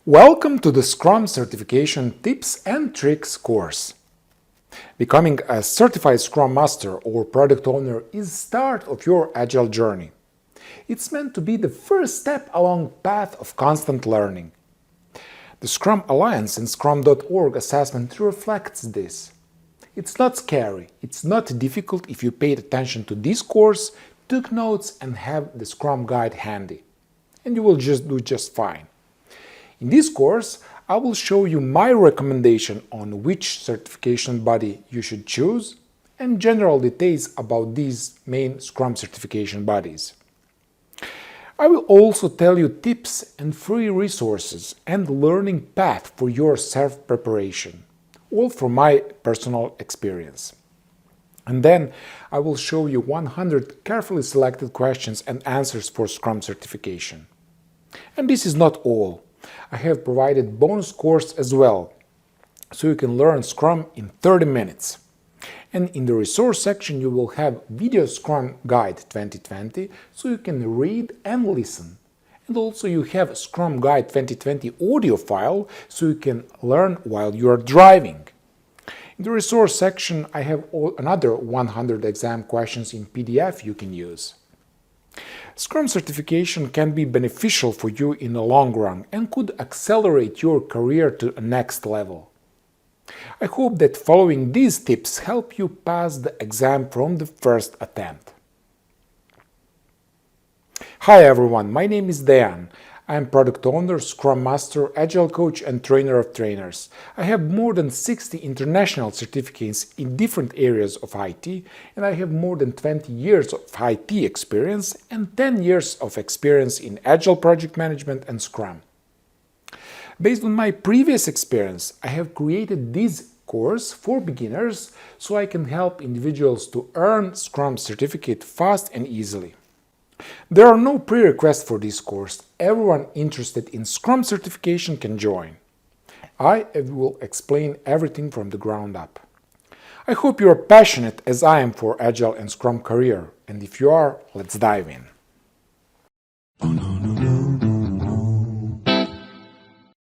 Welcome to the Scrum Certification Tips and Tricks course. Becoming a certified Scrum Master or Product Owner is the start of your Agile journey. It's meant to be the first step along the path of constant learning. The Scrum Alliance and Scrum.org assessment reflects this. It's not scary, it's not difficult if you paid attention to this course, took notes and have the Scrum Guide handy. And you will do just fine. In this course, I will show you my recommendation on which certification body you should choose and general details about these main Scrum certification bodies. I will also tell you tips and free resources and learning path for your self-preparation, all from my personal experience. And then I will show you 100 carefully selected questions and answers for Scrum certification. And this is not all. I have provided bonus course as well, so you can learn Scrum in 30 minutes. And in the resource section you will have Video Scrum Guide 2020, so you can read and listen. And also you have Scrum Guide 2020 audio file, so you can learn while you are driving. In the resource section I have another 100 exam questions in PDF you can use. Scrum certification can be beneficial for you in the long run and could accelerate your career to a next level. I hope that following these tips help you pass the exam from the first attempt. Hi everyone, my name is Dejan. I am Product Owner, Scrum Master, Agile Coach and Trainer of Trainers. I have more than 60 international certificates in different areas of IT, and I have more than 20 years of IT experience and 10 years of experience in Agile project management and Scrum. Based on my previous experience, I have created this course for beginners so I can help individuals to earn Scrum certificate fast and easily. There are no prerequisites for this course. Everyone interested in Scrum certification can join. I will explain everything from the ground up. I hope you are passionate as I am for Agile and Scrum career, and if you are, let's dive in.